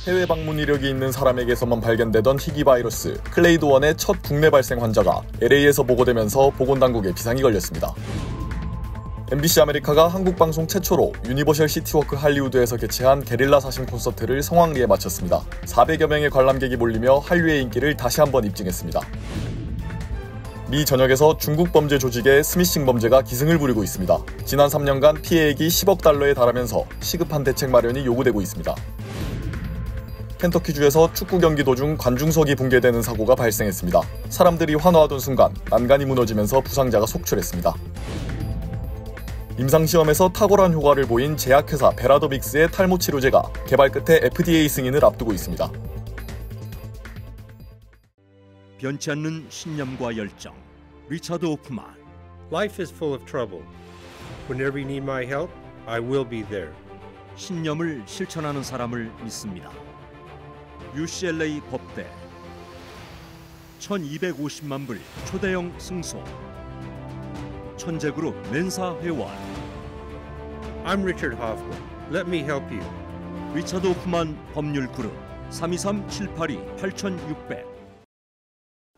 해외 방문 이력이 있는 사람에게서만 발견되던 희귀 바이러스 클레이드 1의 첫 국내 발생 환자가 LA에서 보고되면서 보건당국에 비상이 걸렸습니다. MBC 아메리카가 한국 방송 최초로 유니버셜 시티워크 할리우드에서 개최한 게릴라 사신 콘서트를 성황리에 마쳤습니다. 400여 명의 관람객이 몰리며 한류의 인기를 다시 한번 입증했습니다. 미 전역에서 중국 범죄 조직의 스미싱 범죄가 기승을 부리고 있습니다. 지난 3년간 피해액이 10억 달러에 달하면서 시급한 대책 마련이 요구되고 있습니다. 켄터키주에서 축구 경기 도중 관중석이 붕괴되는 사고가 발생했습니다. 사람들이 환호하던 순간 난간이 무너지면서 부상자가 속출했습니다. 임상시험에서 탁월한 효과를 보인 제약회사 베라더빅스의 탈모 치료제가 개발 끝에 FDA 승인을 앞두고 있습니다. 변치 않는 신념과 열정. 리차드 호프만. Life is full of trouble. Whenever you need my help, I will be there. 신념을 실천하는 사람을 믿습니다. UCLA 법대. 1250만 불 초대형 승소. 천재그룹 멘사 회원. I'm Richard Hoffman. Let me help you. 리차드 호프만 법률그룹 323-782-8600.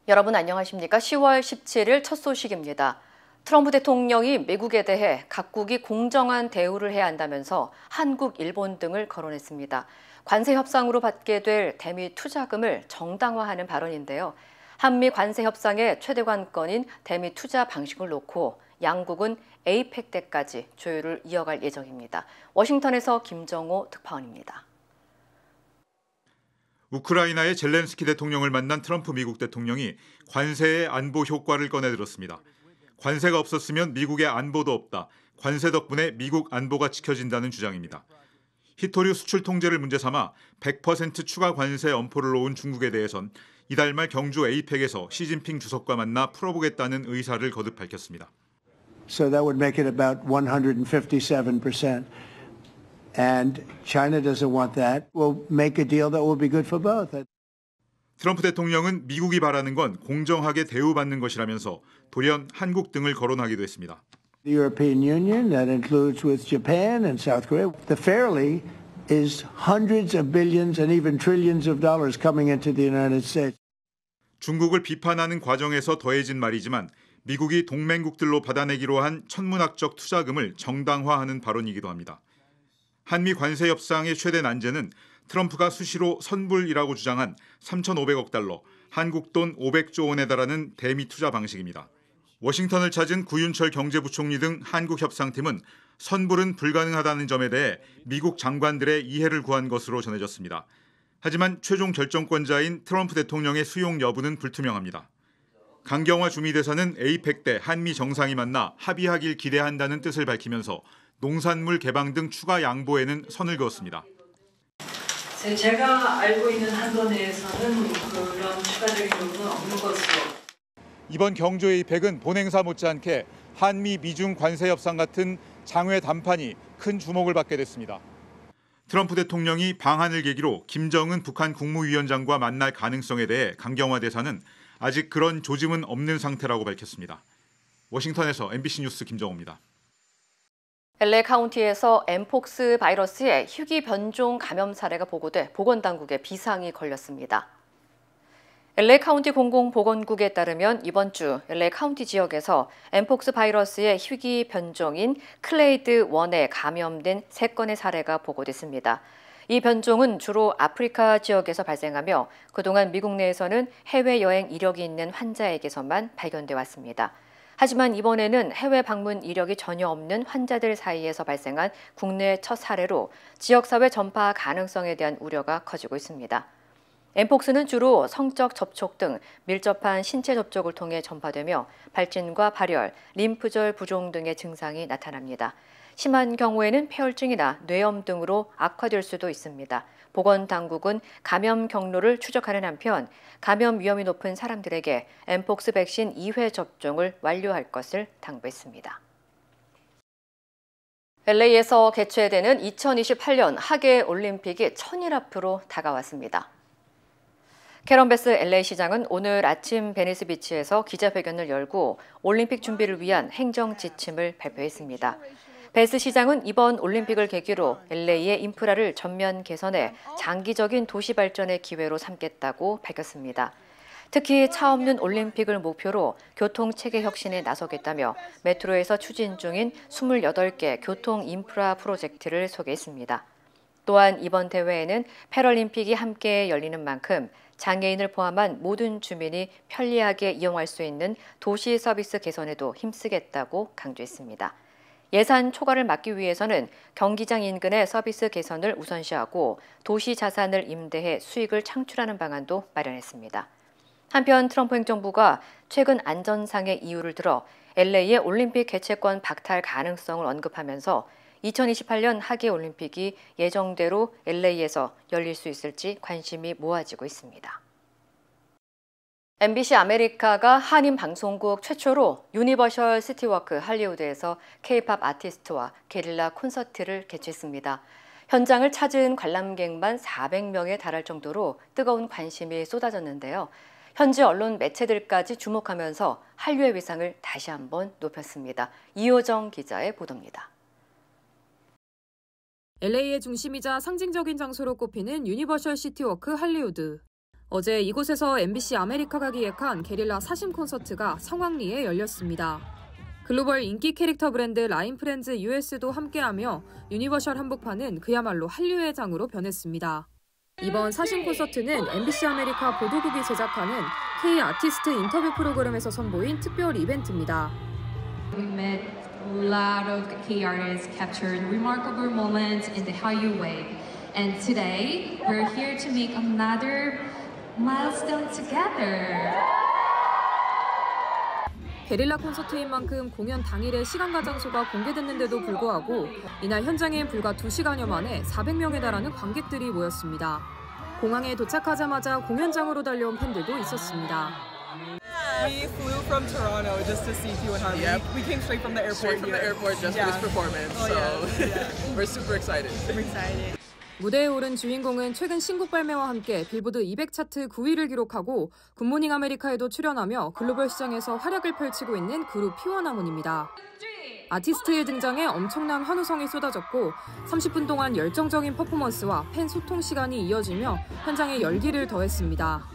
여러분 안녕하십니까? 10월 17일 첫 소식입니다. 트럼프 대통령이 미국에 대해 각국이 공정한 대우를 해야 한다면서 한국, 일본 등을 거론했습니다. 관세 협상으로 받게 될 대미 투자금을 정당화하는 발언인데요. 한미 관세 협상의 최대 관건인 대미 투자 방식을 놓고 양국은 에이펙 때까지 조율을 이어갈 예정입니다. 워싱턴에서 김정호 특파원입니다. 우크라이나의 젤렌스키 대통령을 만난 트럼프 미국 대통령이 관세의 안보 효과를 꺼내들었습니다. 관세가 없었으면 미국의 안보도 없다. 관세 덕분에 미국 안보가 지켜진다는 주장입니다. 히토류 수출 통제를 문제 삼아 100% 추가 관세 엄포를 놓은 중국에 대해선 이달 말 경주 에이펙에서 시진핑 주석과 만나 풀어보겠다는 의사를 거듭 밝혔습니다. So that would make it about 157%. And China doesn't want that. We'll make a deal that will be good for both. 트럼프 대통령은 미국이 바라는 건 공정하게 대우받는 것이라면서 돌연 한국 등을 거론하기도 했습니다. The European Union, that includes with Japan and South Korea, the fairly is hundreds of billions and even trillions of dollars coming into the United States. 중국을 비판하는 과정에서 더해진 말이지만 미국이 동맹국들로 받아내기로 한 천문학적 투자금을 정당화하는 발언이기도 합니다. 한미 관세 협상의 최대 난제는 트럼프가 수시로 선불이라고 주장한 3,500억 달러, 한국 돈 500조 원에 달하는 대미 투자 방식입니다. 워싱턴을 찾은 구윤철 경제부총리 등 한국 협상팀은 선불은 불가능하다는 점에 대해 미국 장관들의 이해를 구한 것으로 전해졌습니다. 하지만 최종 결정권자인 트럼프 대통령의 수용 여부는 불투명합니다. 강경화 주미대사는 에이펙 때 한미 정상이 만나 합의하길 기대한다는 뜻을 밝히면서 농산물 개방 등 추가 양보에는 선을 그었습니다. 제가 알고 있는 한도 내에서는 그런 추가적인 요구는 없는 것으로. 이번 경주 에이펙은 본행사 못지않게 한미 미중 관세 협상 같은 장외 담판이 큰 주목을 받게 됐습니다. 트럼프 대통령이 방한을 계기로 김정은 북한 국무위원장과 만날 가능성에 대해 강경화 대사는 아직 그런 조짐은 없는 상태라고 밝혔습니다. 워싱턴에서 MBC 뉴스 김정호입니다. LA 카운티에서 엠폭스 바이러스의 희귀 변종 감염 사례가 보고돼 보건당국에 비상이 걸렸습니다. LA 카운티 공공보건국에 따르면 이번 주 LA 카운티 지역에서 엠폭스 바이러스의 희귀 변종인 클레이드 1에 감염된 3건의 사례가 보고됐습니다. 이 변종은 주로 아프리카 지역에서 발생하며 그동안 미국 내에서는 해외여행 이력이 있는 환자에게서만 발견돼 왔습니다. 하지만 이번에는 해외 방문 이력이 전혀 없는 환자들 사이에서 발생한 국내 첫 사례로 지역사회 전파 가능성에 대한 우려가 커지고 있습니다. 엠폭스는 주로 성적 접촉 등 밀접한 신체 접촉을 통해 전파되며 발진과 발열, 림프절 부종 등의 증상이 나타납니다. 심한 경우에는 폐혈증이나 뇌염 등으로 악화될 수도 있습니다. 보건당국은 감염 경로를 추적하는 한편 감염 위험이 높은 사람들에게 엠폭스 백신 2회 접종을 완료할 것을 당부했습니다. LA에서 개최되는 2028년 하계 올림픽이 천일 앞으로 다가왔습니다. 캐런 베스 LA 시장은 오늘 아침 베니스 비치에서 기자회견을 열고 올림픽 준비를 위한 행정 지침을 발표했습니다. 베스 시장은 이번 올림픽을 계기로 LA의 인프라를 전면 개선해 장기적인 도시 발전의 기회로 삼겠다고 밝혔습니다. 특히 차 없는 올림픽을 목표로 교통체계 혁신에 나서겠다며 메트로에서 추진 중인 28개 교통 인프라 프로젝트를 소개했습니다. 또한 이번 대회에는 패럴림픽이 함께 열리는 만큼 장애인을 포함한 모든 주민이 편리하게 이용할 수 있는 도시 서비스 개선에도 힘쓰겠다고 강조했습니다. 예산 초과를 막기 위해서는 경기장 인근의 서비스 개선을 우선시하고 도시 자산을 임대해 수익을 창출하는 방안도 마련했습니다. 한편 트럼프 행정부가 최근 안전상의 이유를 들어 LA의 올림픽 개최권 박탈 가능성을 언급하면서 2028년 하계올림픽이 예정대로 LA에서 열릴 수 있을지 관심이 모아지고 있습니다. MBC 아메리카가 한인 방송국 최초로 유니버셜 시티워크 할리우드에서 K-팝 아티스트와 게릴라 콘서트를 개최했습니다. 현장을 찾은 관람객만 400명에 달할 정도로 뜨거운 관심이 쏟아졌는데요. 현지 언론 매체들까지 주목하면서 한류의 위상을 다시 한번 높였습니다. 이호정 기자의 보도입니다. LA의 중심이자 상징적인 장소로 꼽히는 유니버셜 시티워크 할리우드. 어제 이곳에서 MBC 아메리카가 기획한 게릴라 사심 콘서트가 성황리에 열렸습니다. 글로벌 인기 캐릭터 브랜드 라인프렌즈 US도 함께하며 유니버셜 한복판은 그야말로 한류의 장으로 변했습니다. 이번 사심 콘서트는 MBC 아메리카 보도국이 제작하는 K 아티스트 인터뷰 프로그램에서 선보인 특별 이벤트입니다. We met a lot of K artists, captured remarkable moments in the Hallyu way. And today, we're here to make another milestone together. 게릴라 콘서트인 만큼 공연 당일에 시간과 장소가 공개됐는데도 불구하고 이날 현장엔 불과 2시간여 만에 400명에 달하는 관객들이 모였습니다. 공항에 도착하자마자 공연장으로 달려온 팬들도 있었습니다. We flew from Toronto just to see P1 Harmony. Yep. We came straight from the airport. Straight from the airport just for this performance. So we're super excited. Super excited. 무대에 오른 주인공은 최근 신곡 발매와 함께 빌보드 200 차트 9위를 기록하고 굿모닝 아메리카에도 출연하며 글로벌 시장에서 활약을 펼치고 있는 그룹 P1 하모니입니다. 아티스트의 등장에 엄청난 환호성이 쏟아졌고 30분 동안 열정적인 퍼포먼스와 팬 소통 시간이 이어지며 현장에 열기를 더했습니다.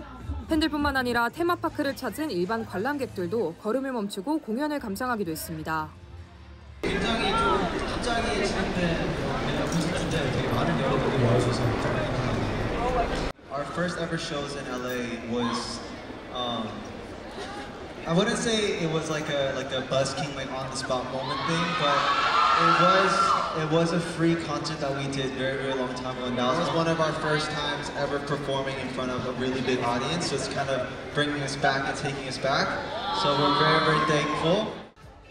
팬들뿐만 아니라 테마파크를 찾은 일반 관람객들도 걸음을 멈추고 공연을 감상하기도 했습니다. 굉장히 좀 긴장이 진행된 콘서트인데 되게 많은 여러분들이 와주셔서 감사합니다. Our first ever shows in LA was I wouldn't say it was like a busking like on the spot moment thing, but it was a free concert that we did very long time ago. And that was one of our first times ever performing in front of a really big audience. So it's kind of bringing us back and taking us back. So we're very thankful.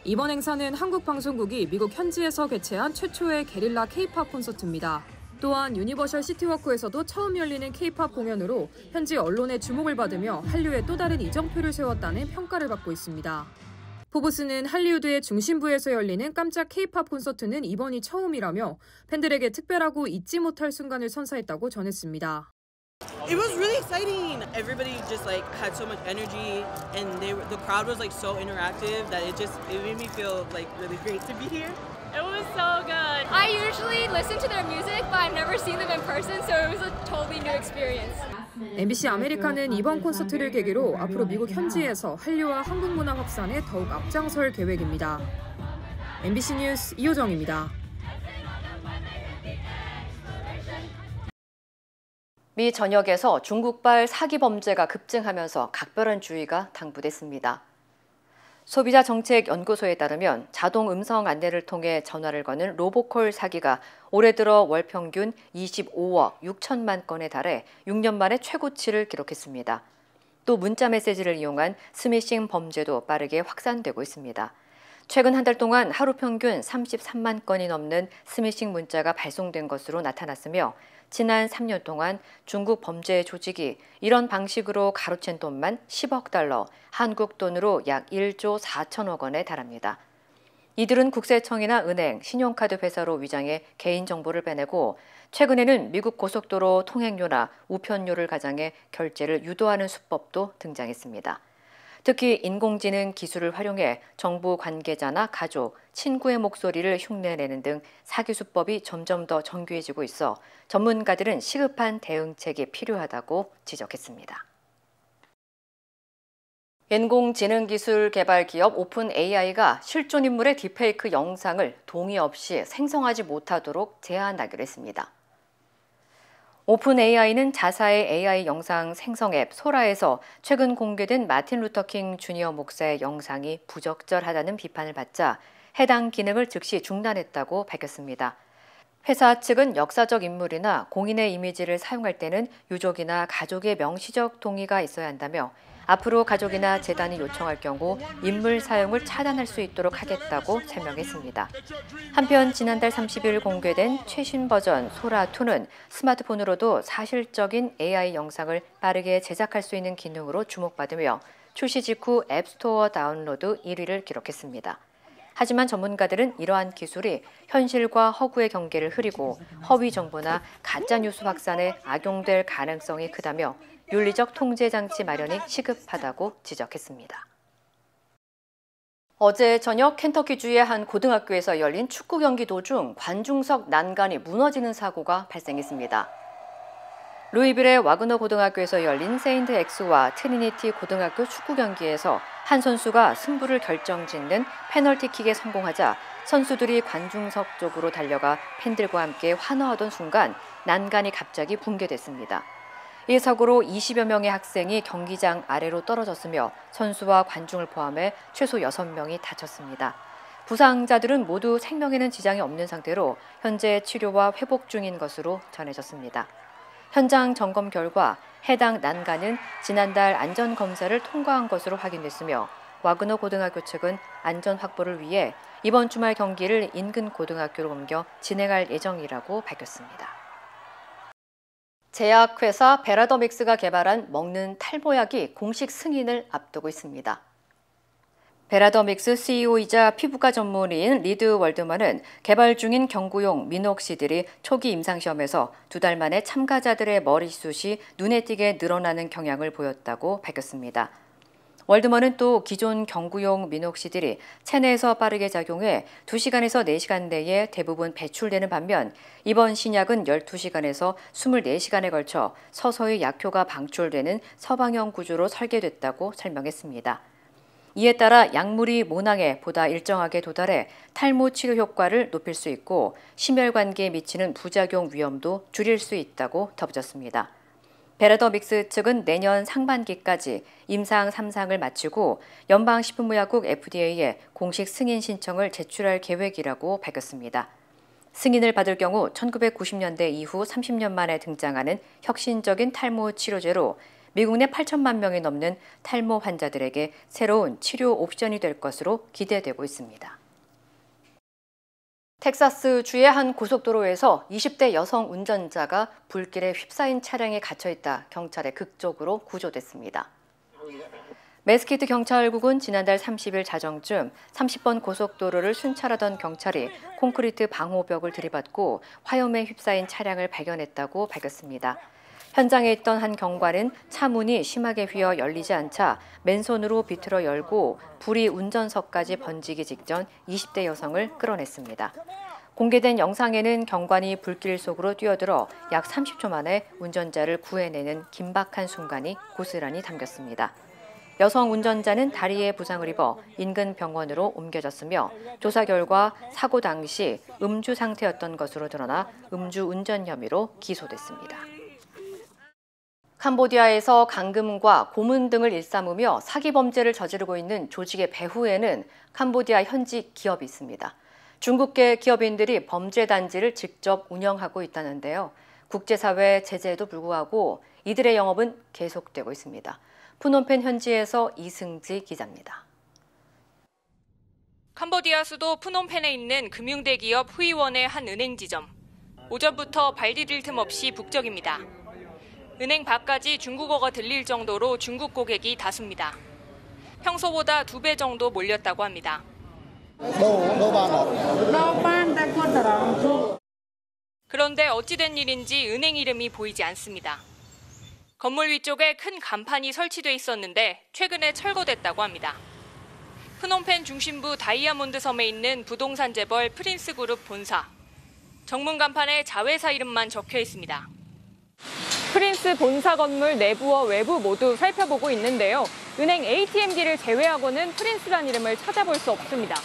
이번 행사는 한국 방송국이 미국 현지에서 개최한 최초의 게릴라 K-팝 콘서트입니다. 또한 유니버셜 시티워크에서도 처음 열리는 K-팝 공연으로 현지 언론의 주목을 받으며 한류에 또 다른 이정표를 세웠다는 평가를 받고 있습니다. 포브스는 할리우드의 중심부에서 열리는 깜짝 K-팝 콘서트는 이번이 처음이라며 팬들에게 특별하고 잊지 못할 순간을 선사했다고 전했습니다. It was really exciting. Everybody just like had so much energy, and the crowd was like so interactive that it made me feel like really great to be here. It was so good. I usually listen to their music, but I've never seen them in person, so it was a totally new experience. MBC 아메리카는 이번 콘서트를 계기로 앞으로 미국 현지에서 한류와 한국 문화 확산에 더욱 앞장설 계획입니다. MBC 뉴스 이호정입니다. 미 전역에서 중국발 사기 범죄가 급증하면서 각별한 주의가 당부됐습니다. 소비자정책연구소에 따르면 자동 음성 안내를 통해 전화를 거는 로보콜 사기가 올해 들어 월 평균 25억 6천만 건에 달해 6년 만에 최고치를 기록했습니다. 또 문자 메시지를 이용한 스미싱 범죄도 빠르게 확산되고 있습니다. 최근 한 달 동안 하루 평균 33만 건이 넘는 스미싱 문자가 발송된 것으로 나타났으며 지난 3년 동안 중국 범죄 조직이 이런 방식으로 가로챈 돈만 10억 달러, 한국 돈으로 약 1조 4천억 원에 달합니다. 이들은 국세청이나 은행, 신용카드 회사로 위장해 개인정보를 빼내고 최근에는 미국 고속도로 통행료나 우편료를 가장해 결제를 유도하는 수법도 등장했습니다. 특히 인공지능 기술을 활용해 정부 관계자나 가족, 친구의 목소리를 흉내내는 등 사기 수법이 점점 더 정교해지고 있어 전문가들은 시급한 대응책이 필요하다고 지적했습니다. 인공지능 기술 개발 기업 오픈 AI가 실존 인물의 딥페이크 영상을 동의 없이 생성하지 못하도록 제한하기로 했습니다. 오픈 AI는 자사의 AI 영상 생성 앱 소라에서 최근 공개된 마틴 루터킹 주니어 목사의 영상이 부적절하다는 비판을 받자 해당 기능을 즉시 중단했다고 밝혔습니다. 회사 측은 역사적 인물이나 공인의 이미지를 사용할 때는 유족이나 가족의 명시적 동의가 있어야 한다며 앞으로 가족이나 재단이 요청할 경우 인물 사용을 차단할 수 있도록 하겠다고 설명했습니다. 한편 지난달 30일 공개된 최신 버전 소라2는 스마트폰으로도 사실적인 AI 영상을 빠르게 제작할 수 있는 기능으로 주목받으며 출시 직후 앱스토어 다운로드 1위를 기록했습니다. 하지만 전문가들은 이러한 기술이 현실과 허구의 경계를 흐리고 허위 정보나 가짜뉴스 확산에 악용될 가능성이 크다며 윤리적 통제 장치 마련이 시급하다고 지적했습니다. 어제 저녁 켄터키주의 한 고등학교에서 열린 축구 경기 도중 관중석 난간이 무너지는 사고가 발생했습니다. 루이빌의 와그너 고등학교에서 열린 세인트 엑스와 트리니티 고등학교 축구 경기에서 한 선수가 승부를 결정짓는 페널티킥에 성공하자 선수들이 관중석 쪽으로 달려가 팬들과 함께 환호하던 순간 난간이 갑자기 붕괴됐습니다. 이 사고로 20여 명의 학생이 경기장 아래로 떨어졌으며 선수와 관중을 포함해 최소 6명이 다쳤습니다. 부상자들은 모두 생명에는 지장이 없는 상태로 현재 치료와 회복 중인 것으로 전해졌습니다. 현장 점검 결과 해당 난간은 지난달 안전검사를 통과한 것으로 확인됐으며 와그너 고등학교 측은 안전 확보를 위해 이번 주말 경기를 인근 고등학교로 옮겨 진행할 예정이라고 밝혔습니다. 제약회사 베라더믹스가 개발한 먹는 탈모약이 공식 승인을 앞두고 있습니다. 베라더믹스 CEO이자 피부과 전문의인 리드 월드만은 개발 중인 경구용 미녹시딜이 초기 임상시험에서 2달 만에 참가자들의 머리숱이 눈에 띄게 늘어나는 경향을 보였다고 밝혔습니다. 월드먼은 또 기존 경구용 미녹시딜이 체내에서 빠르게 작용해 2시간에서 4시간 내에 대부분 배출되는 반면 이번 신약은 12시간에서 24시간에 걸쳐 서서히 약효가 방출되는 서방형 구조로 설계됐다고 설명했습니다. 이에 따라 약물이 모낭에 보다 일정하게 도달해 탈모 치료 효과를 높일 수 있고 심혈관계에 미치는 부작용 위험도 줄일 수 있다고 덧붙였습니다. 베라더믹스 측은 내년 상반기까지 임상 3상을 마치고 연방식품의약국 FDA에 공식 승인 신청을 제출할 계획이라고 밝혔습니다. 승인을 받을 경우 1990년대 이후 30년 만에 등장하는 혁신적인 탈모 치료제로 미국 내 8천만 명이 넘는 탈모 환자들에게 새로운 치료 옵션이 될 것으로 기대되고 있습니다. 텍사스주의 한 고속도로에서 20대 여성 운전자가 불길에 휩싸인 차량에 갇혀있다 경찰에 극적으로 구조됐습니다. 메스키트 경찰국은 지난달 30일 자정쯤 30번 고속도로를 순찰하던 경찰이 콘크리트 방호벽을 들이받고 화염에 휩싸인 차량을 발견했다고 밝혔습니다. 현장에 있던 한 경관은 차 문이 심하게 휘어 열리지 않자 맨손으로 비틀어 열고 불이 운전석까지 번지기 직전 20대 여성을 끌어냈습니다. 공개된 영상에는 경관이 불길 속으로 뛰어들어 약 30초 만에 운전자를 구해내는 긴박한 순간이 고스란히 담겼습니다. 여성 운전자는 다리에 부상을 입어 인근 병원으로 옮겨졌으며 조사 결과 사고 당시 음주 상태였던 것으로 드러나 음주운전 혐의로 기소됐습니다. 캄보디아에서 감금과 고문 등을 일삼으며 사기 범죄를 저지르고 있는 조직의 배후에는 캄보디아 현지 기업이 있습니다. 중국계 기업인들이 범죄 단지를 직접 운영하고 있다는데요. 국제사회 제재에도 불구하고 이들의 영업은 계속되고 있습니다. 푸놈펜 현지에서 이승지 기자입니다. 캄보디아 수도 푸놈펜에 있는 금융대 기업 후이원의 한 은행 지점. 오전부터 발 디딜 틈 없이 북적입니다. 은행 밖까지 중국어가 들릴 정도로 중국 고객이 다수입니다. 평소보다 2배 정도 몰렸다고 합니다. 그런데 어찌된 일인지 은행 이름이 보이지 않습니다. 건물 위쪽에 큰 간판이 설치돼 있었는데 최근에 철거됐다고 합니다. 프놈펜 중심부 다이아몬드 섬에 있는 부동산 재벌 프린스 그룹 본사. 정문 간판에 자회사 이름만 적혀 있습니다. 프린스 본사 건물 내부와 외부 모두 살펴보고 있는데요. 은행 ATM기를 제외하고는 프린스란 이름을 찾아볼 수 없습니다.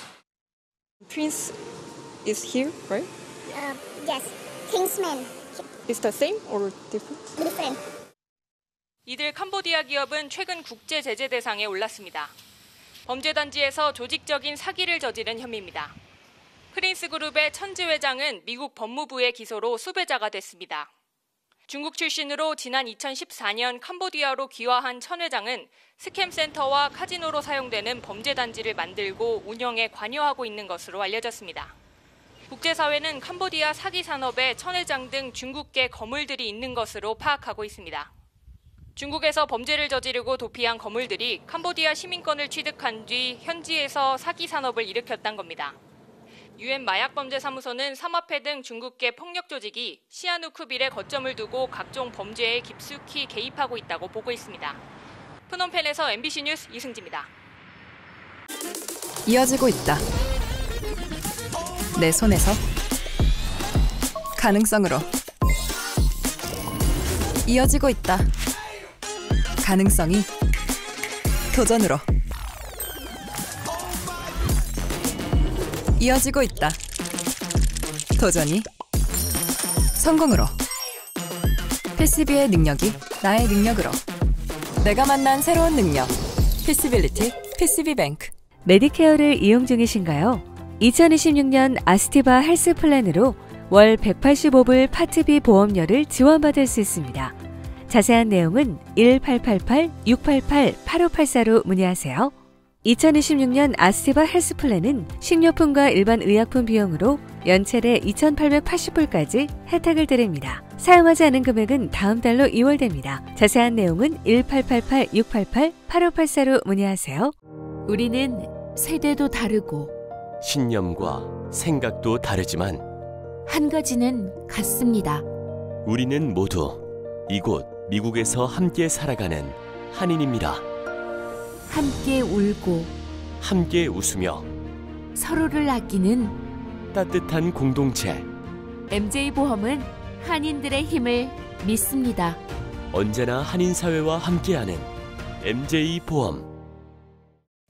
Prince is here, right? Yes, Kingsman. Is the same or different? Different. 이들 캄보디아 기업은 최근 국제 제재 대상에 올랐습니다. 범죄 단지에서 조직적인 사기를 저지른 혐의입니다. 프린스 그룹의 천지 회장은 미국 법무부의 기소로 수배자가 됐습니다. 중국 출신으로 지난 2014년 캄보디아로 귀화한 천 회장은 스캠 센터와 카지노로 사용되는 범죄 단지를 만들고 운영에 관여하고 있는 것으로 알려졌습니다. 국제사회는 캄보디아 사기 산업에 천 회장 등 중국계 거물들이 있는 것으로 파악하고 있습니다. 중국에서 범죄를 저지르고 도피한 거물들이 캄보디아 시민권을 취득한 뒤 현지에서 사기 산업을 일으켰다는 겁니다. 유엔 마약범죄사무소는 사마페 등 중국계 폭력 조직이 시아누크빌에 거점을 두고 각종 범죄에 깊숙이 개입하고 있다고 보고 있습니다. 프놈펜에서 MBC 뉴스 이승지입니다. 이어지고 있다. 내 손에서 가능성으로 이어지고 있다. 가능성이 도전으로 이어지고 있다. 도전이 성공으로. PCB의 능력이 나의 능력으로. 내가 만난 새로운 능력. 피시빌리티 PCB뱅크. 메디케어를 이용 중이신가요? 2026년 아스티바 헬스 플랜으로 월 185불 파트비 보험료를 지원받을 수 있습니다. 자세한 내용은 1888-688-8584로 문의하세요. 2026년 아스티바 헬스 플랜은 식료품과 일반 의약품 비용으로 연체례 2,880불까지 혜택을 드립니다. 사용하지 않은 금액은 다음 달로 2월됩니다. 자세한 내용은 1888-688-8584로 문의하세요. 우리는 세대도 다르고 신념과 생각도 다르지만 한 가지는 같습니다. 우리는 모두 이곳 미국에서 함께 살아가는 한인입니다. 함께 울고 함께 웃으며 서로를 아끼는 따뜻한 공동체. MJ보험은 한인들의 힘을 믿습니다. 언제나 한인 사회와 함께하는 MJ보험.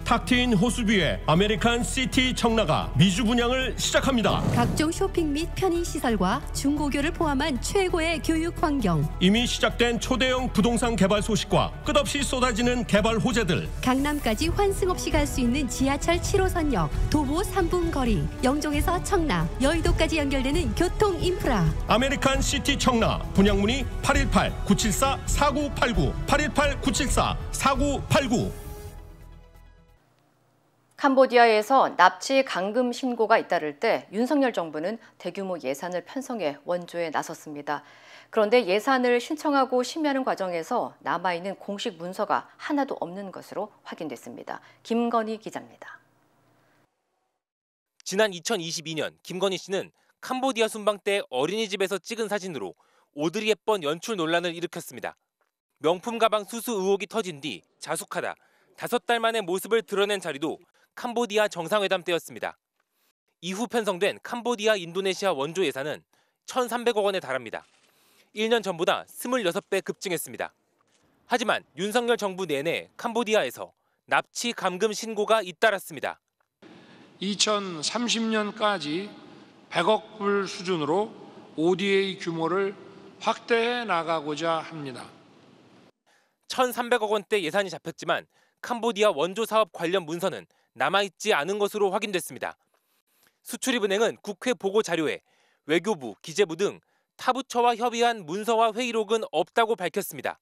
탁 트인 호수뷰의 아메리칸 시티 청라가 미주 분양을 시작합니다. 각종 쇼핑 및 편의시설과 중고교를 포함한 최고의 교육 환경. 이미 시작된 초대형 부동산 개발 소식과 끝없이 쏟아지는 개발 호재들. 강남까지 환승 없이 갈 수 있는 지하철 7호선역, 도보 3분 거리, 영종에서 청라, 여의도까지 연결되는 교통 인프라. 아메리칸 시티 청라. 분양문의 818-974-4989 818-974-4989. 캄보디아에서 납치 감금 신고가 잇따를 때 윤석열 정부는 대규모 예산을 편성해 원조에 나섰습니다. 그런데 예산을 신청하고 심의하는 과정에서 남아있는 공식 문서가 하나도 없는 것으로 확인됐습니다. 김건희 기자입니다. 지난 2022년 김건희 씨는 캄보디아 순방 때 어린이집에서 찍은 사진으로 오드리 헵번 연출 논란을 일으켰습니다. 명품 가방 수수 의혹이 터진 뒤 자숙하다 5달 만에 모습을 드러낸 자리도 캄보디아 정상회담 때였습니다. 이후 편성된 캄보디아 인도네시아 원조 예산은 1,300억 원에 달합니다. 1년 전보다 26배 급증했습니다. 하지만 윤석열 정부 내내 캄보디아에서 납치 감금 신고가 잇따랐습니다. 2030년까지 100억 불 수준으로 ODA 규모를 확대해 나가고자 합니다. 1,300억 원대 예산이 잡혔지만 캄보디아 원조 사업 관련 문서는 남아있지 않은 것으로 확인됐습니다. 수출입은행은 국회 보고 자료에 외교부, 기재부 등 타 부처와 협의한 문서와 회의록은 없다고 밝혔습니다.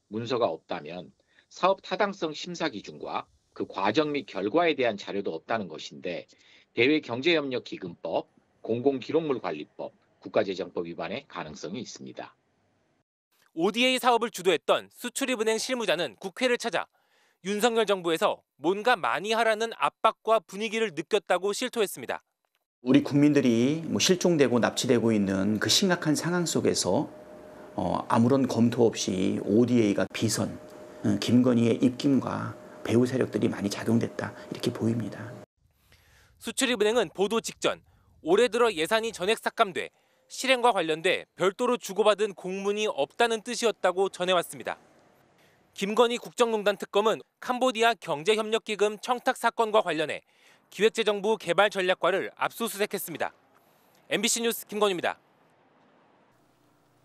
문서가 없다면 사업 타당성 심사 기준과 그 과정 및 결과에 대한 자료도 없다는 것인데 대외경제협력기금법, 공공기록물관리법, 국가재정법 위반의 가능성이 있습니다. ODA 사업을 주도했던 수출입은행 실무자는 국회를 찾아 윤석열 정부에서 뭔가 많이 하라는 압박과 분위기를 느꼈다고 실토했습니다. 우리 국민들이 실종되고 납치되고 있는 그 심각한 상황 속에서 아무런 검토 없이 ODA가 비선, 김건희의 입김과 배후 세력들이 많이 작용됐다 이렇게 보입니다. 수출입은행은 보도 직전 올해 들어 예산이 전액 삭감돼 실행과 관련돼 별도로 주고받은 공문이 없다는 뜻이었다고 전해왔습니다. 김건희 국정농단 특검은 캄보디아 경제협력기금 청탁 사건과 관련해 기획재정부 개발전략과를 압수수색했습니다. MBC 뉴스 김건희입니다.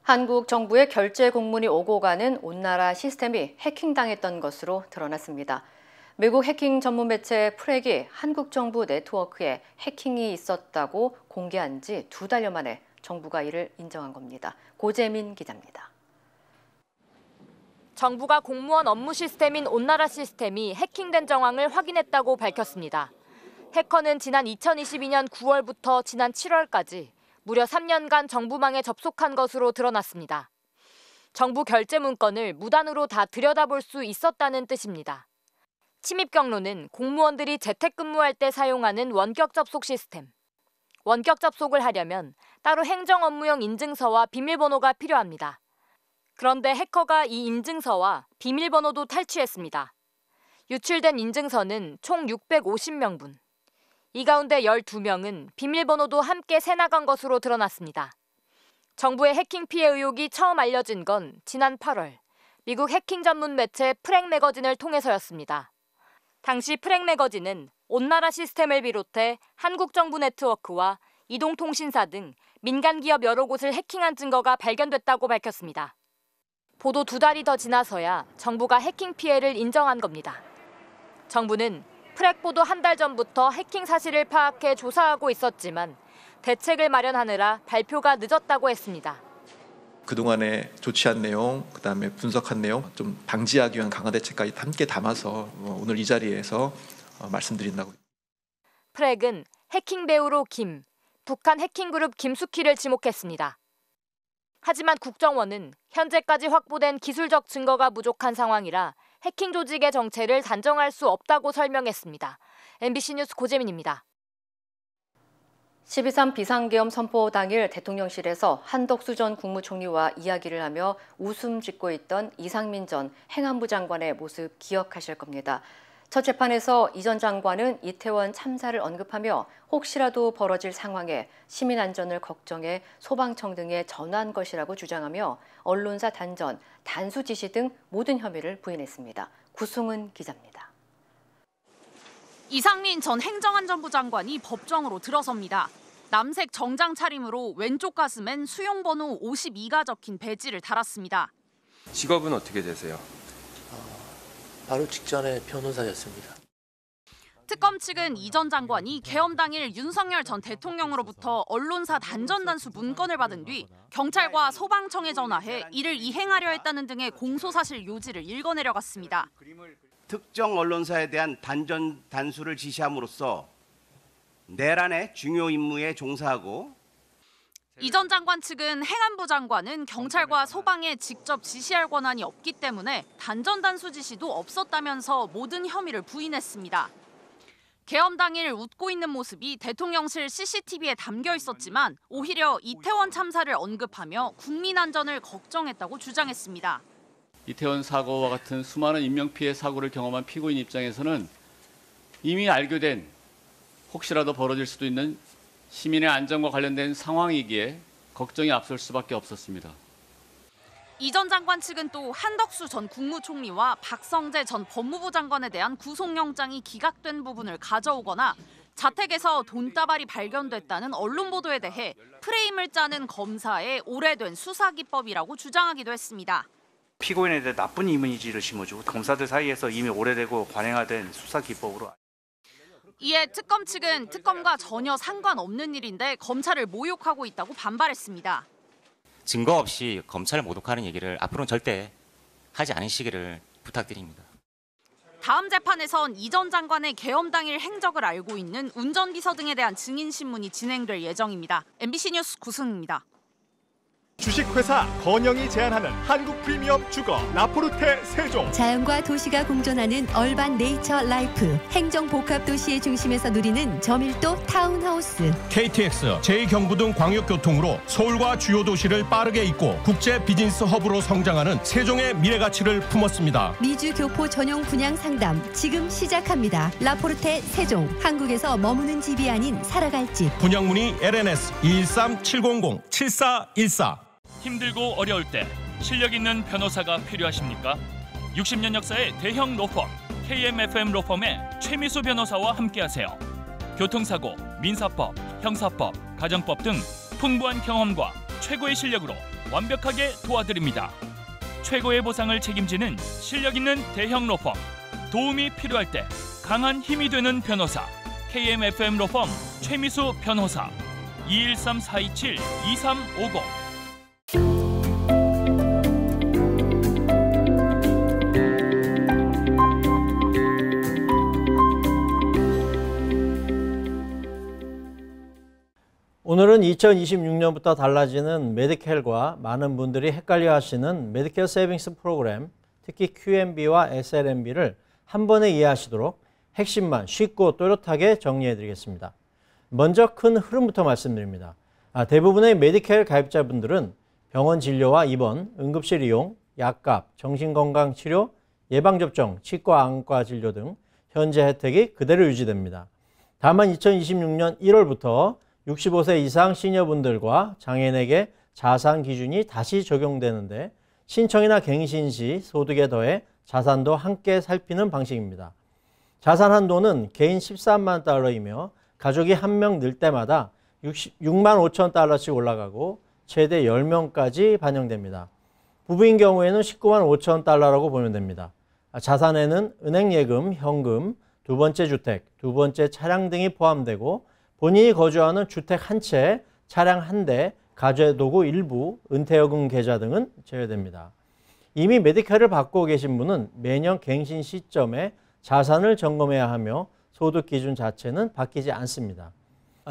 한국 정부의 결제 공문이 오고 가는 온나라 시스템이 해킹당했던 것으로 드러났습니다. 미국 해킹 전문 매체 프렉이 한국 정부 네트워크에 해킹이 있었다고 공개한 지 2달여 만에 정부가 이를 인정한 겁니다. 고재민 기자입니다. 정부가 공무원 업무 시스템인 온나라 시스템이 해킹된 정황을 확인했다고 밝혔습니다. 해커는 지난 2022년 9월부터 지난 7월까지 무려 3년간 정부망에 접속한 것으로 드러났습니다. 정부 결제 문건을 무단으로 다 들여다볼 수 있었다는 뜻입니다. 침입 경로는 공무원들이 재택근무할 때 사용하는 원격 접속 시스템. 원격 접속을 하려면 따로 행정 업무용 인증서와 비밀번호가 필요합니다. 그런데 해커가 이 인증서와 비밀번호도 탈취했습니다. 유출된 인증서는 총 650명분. 이 가운데 12명은 비밀번호도 함께 새나간 것으로 드러났습니다. 정부의 해킹 피해 의혹이 처음 알려진 건 지난 8월 미국 해킹 전문 매체 프렉 매거진을 통해서였습니다. 당시 프렉 매거진은 온나라 시스템을 비롯해 한국 정부 네트워크와 이동통신사 등 민간 기업 여러 곳을 해킹한 증거가 발견됐다고 밝혔습니다. 보도 2달이 더 지나서야 정부가 해킹 피해를 인정한 겁니다. 정부는 프렉 보도 1달 전부터 해킹 사실을 파악해 조사하고 있었지만 대책을 마련하느라 발표가 늦었다고 했습니다. 그동안의 조치한 내용, 그다음에 분석한 내용 좀 방지하기 위한 강화 대책까지 함께 담아서 오늘 이 자리에서 말씀드린다고. 프렉은 해킹 배우로 북한 해킹 그룹 김숙희를 지목했습니다. 하지만 국정원은 현재까지 확보된 기술적 증거가 부족한 상황이라 해킹 조직의 정체를 단정할 수 없다고 설명했습니다. MBC 뉴스 고재민입니다. 12.3 비상계엄 선포 당일 대통령실에서 한덕수 전 국무총리와 이야기를 하며 웃음 짓고 있던 이상민 전 행안부 장관의 모습 기억하실 겁니다. 첫 재판에서 이 전 장관은 이태원 참사를 언급하며 혹시라도 벌어질 상황에 시민 안전을 걱정해 소방청 등에 전화한 것이라고 주장하며 언론사 단전, 단수 지시 등 모든 혐의를 부인했습니다. 구승은 기자입니다. 이상민 전 행정안전부 장관이 법정으로 들어섭니다. 남색 정장 차림으로 왼쪽 가슴엔 수용번호 52가 적힌 배지를 달았습니다. 직업은 어떻게 되세요? 바로 직전에 변호사였습니다. 특검 측은 이 전 장관이 계엄 당일 윤석열 전 대통령으로부터 언론사 단전 단수 문건을 받은 뒤 경찰과 소방청에 전화해 이를 이행하려 했다는 등의 공소사실 요지를 읽어내려갔습니다. 특정 언론사에 대한 단전 단수를 지시함으로써 내란의 중요 임무에 종사하고 이 전 장관 측은 행안부 장관은 경찰과 소방에 직접 지시할 권한이 없기 때문에 단전 단수 지시도 없었다면서 모든 혐의를 부인했습니다. 계엄 당일 웃고 있는 모습이 대통령실 CCTV에 담겨 있었지만 오히려 이태원 참사를 언급하며 국민 안전을 걱정했다고 주장했습니다. 이태원 사고와 같은 수많은 인명피해 사고를 경험한 피고인 입장에서는 이미 알게 혹시라도 벌어질 수도 있는 시민의 안전과 관련된 상황이기에 걱정이 앞설 수밖에 없었습니다. 이 전 장관 측은 또 한덕수 전 국무총리와 박성재 전 법무부 장관에 대한 구속영장이 기각된 부분을 가져오거나 자택에서 돈다발이 발견됐다는 언론 보도에 대해 프레임을 짜는 검사의 오래된 수사기법이라고 주장하기도 했습니다. 피고인에 대해 나쁜 이미지를 심어주고 검사들 사이에서 이미 오래되고 관행화된 수사기법으로. 이에 특검 측은 특검과 전혀 상관없는 일인데 검찰을 모욕하고 있다고 반발했습니다. 증거 없이 검찰을 모독하는 얘기를 앞으로는 절대 하지 않으시기를 부탁드립니다. 다음 재판에선 이 전 장관의 계엄 당일 행적을 알고 있는 운전비서 등에 대한 증인 신문이 진행될 예정입니다. MBC 뉴스 구승입니다. 주식회사 건영이 제안하는 한국 프리미엄 주거 라포르테 세종. 자연과 도시가 공존하는 얼반 네이처 라이프. 행정 복합 도시의 중심에서 누리는 저밀도 타운하우스. KTX, 제2경부등 광역교통으로 서울과 주요 도시를 빠르게 잇고 국제 비즈니스 허브로 성장하는 세종의 미래가치를 품었습니다. 미주 교포 전용 분양 상담 지금 시작합니다. 라포르테 세종. 한국에서 머무는 집이 아닌 살아갈 집. 분양문의 LNS 213-700-7414. 힘들고 어려울 때 실력 있는 변호사가 필요하십니까? 60년 역사의 대형 로펌 KMFM 로펌의 최미수 변호사와 함께하세요. 교통사고, 민사법, 형사법, 가정법 등 풍부한 경험과 최고의 실력으로 완벽하게 도와드립니다. 최고의 보상을 책임지는 실력 있는 대형 로펌. 도움이 필요할 때 강한 힘이 되는 변호사 KMFM 로펌 최미수 변호사 213-427-2350. 오늘은 2026년부터 달라지는 메디켈과 많은 분들이 헷갈려 하시는 메디케어 세이빙스 프로그램, 특히 QMB와 SLMB를 한 번에 이해하시도록 핵심만 쉽고 또렷하게 정리해 드리겠습니다. 먼저 큰 흐름부터 말씀드립니다. 대부분의 메디켈 가입자분들은 병원 진료와 입원, 응급실 이용, 약값, 정신건강치료, 예방접종, 치과, 안과 진료 등 현재 혜택이 그대로 유지됩니다. 다만 2026년 1월부터 65세 이상 시니어분들과 장애인에게 자산 기준이 다시 적용되는데 신청이나 갱신 시 소득에 더해 자산도 함께 살피는 방식입니다. 자산 한도는 개인 13만 달러이며 가족이 한 명 늘 때마다 6만 5천 달러씩 올라가고 최대 10명까지 반영됩니다. 부부인 경우에는 19만 5천 달러라고 보면 됩니다. 자산에는 은행 예금, 현금, 두 번째 주택, 두 번째 차량 등이 포함되고 본인이 거주하는 주택 한 채, 차량 한 대, 가재도구 일부, 은퇴여금 계좌 등은 제외됩니다. 이미 메디케어를 받고 계신 분은 매년 갱신 시점에 자산을 점검해야 하며 소득 기준 자체는 바뀌지 않습니다.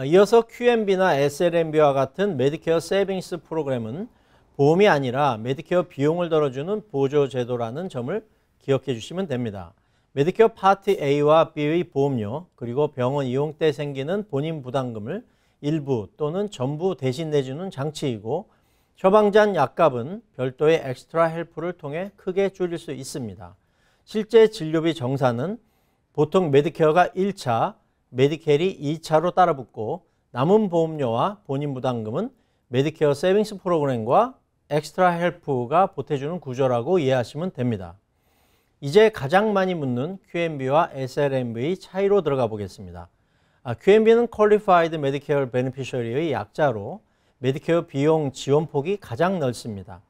이어서 QMB나 SLMB와 같은 메디케어 세이빙스 프로그램은 보험이 아니라 메디케어 비용을 덜어주는 보조제도라는 점을 기억해 주시면 됩니다. 메디케어 파트 A와 B의 보험료, 그리고 병원 이용 때 생기는 본인 부담금을 일부 또는 전부 대신 내주는 장치이고 처방전 약값은 별도의 엑스트라 헬프를 통해 크게 줄일 수 있습니다. 실제 진료비 정산은 보통 메디케어가 1차, 메디켈이 2차로 따라붙고 남은 보험료와 본인 부담금은 메디케어 세이빙스 프로그램과 엑스트라 헬프가 보태주는 구조라고 이해하시면 됩니다. 이제 가장 많이 묻는 QMB와 SLMB의 차이로 들어가 보겠습니다. QMB는 Qualified Medicare Beneficiary의 약자로 메디케어 비용 지원폭이 가장 넓습니다.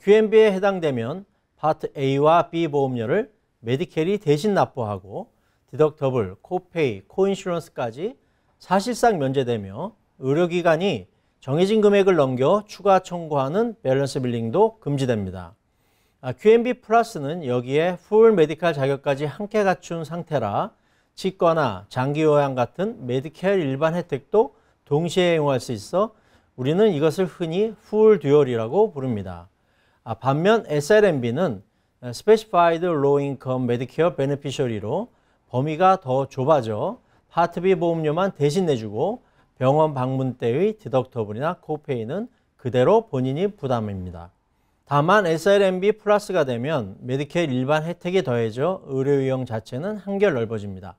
QMB에 해당되면 파트 A와 B 보험료를 메디켈이 대신 납부하고 디덕터블, 코페이, 코인슈런스까지 사실상 면제되며 의료기관이 정해진 금액을 넘겨 추가 청구하는 밸런스 빌링도 금지됩니다. QMB 플러스는 여기에 풀 메디컬 자격까지 함께 갖춘 상태라 치과나 장기 요양 같은 메디케어 일반 혜택도 동시에 이용할 수 있어 우리는 이것을 흔히 풀 듀얼이라고 부릅니다. 반면 SLMB는 Specified Low Income Medicare Beneficiary로 범위가 더 좁아져 파트 B 보험료만 대신 내주고 병원 방문 때의 디덕터블이나 코페이는 그대로 본인이 부담입니다. 다만 SLMB 플러스가 되면 메디케어 일반 혜택이 더해져 의료 이용 자체는 한결 넓어집니다.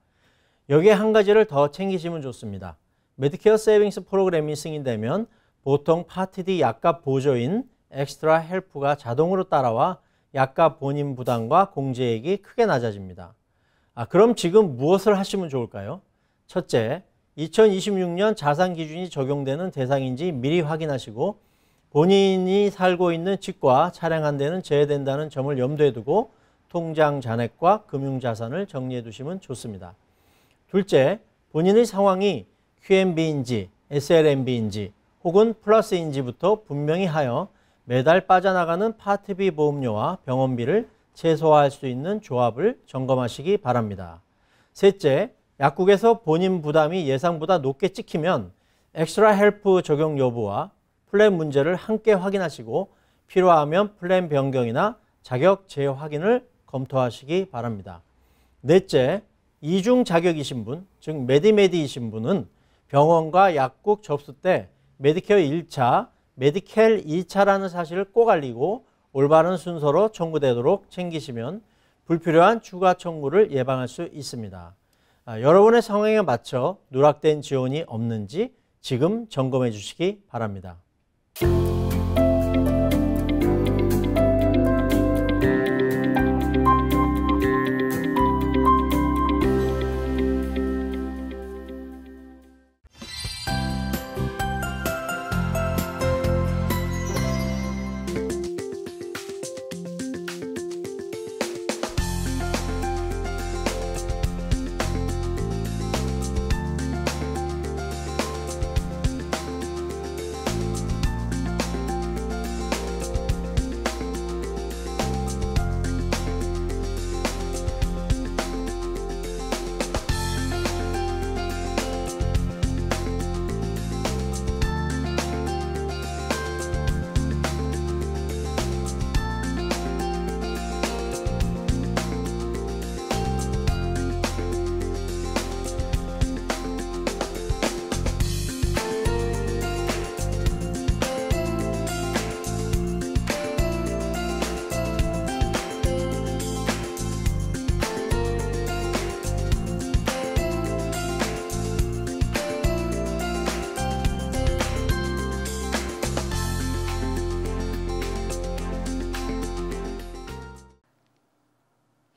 여기에 한 가지를 더 챙기시면 좋습니다. 메디케어 세이빙스 프로그램이 승인되면 보통 파트 D 약값 보조인 엑스트라 헬프가 자동으로 따라와 약값 본인 부담과 공제액이 크게 낮아집니다. 그럼 지금 무엇을 하시면 좋을까요? 첫째, 2026년 자산 기준이 적용되는 대상인지 미리 확인하시고 본인이 살고 있는 집과 차량 한 대는 제외된다는 점을 염두에 두고 통장 잔액과 금융자산을 정리해 두시면 좋습니다. 둘째, 본인의 상황이 QMB인지 SLMB인지 혹은 플러스인지부터 분명히 하여 매달 빠져나가는 파트 B 보험료와 병원비를 최소화할 수 있는 조합을 점검하시기 바랍니다. 셋째, 약국에서 본인 부담이 예상보다 높게 찍히면 엑스트라 헬프 적용 여부와 플랜 문제를 함께 확인하시고 필요하면 플랜 변경이나 자격 재확인을 검토하시기 바랍니다. 넷째, 이중 자격이신 분, 즉 메디메디이신 분은 병원과 약국 접수 때 메디케어 1차, 메디켈 2차라는 사실을 꼭 알리고 올바른 순서로 청구되도록 챙기시면 불필요한 추가 청구를 예방할 수 있습니다. 여러분의 상황에 맞춰 누락된 지원이 없는지 지금 점검해 주시기 바랍니다.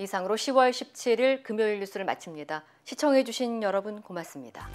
이상으로 10월 17일 금요일 뉴스를 마칩니다. 시청해 주신 여러분 고맙습니다.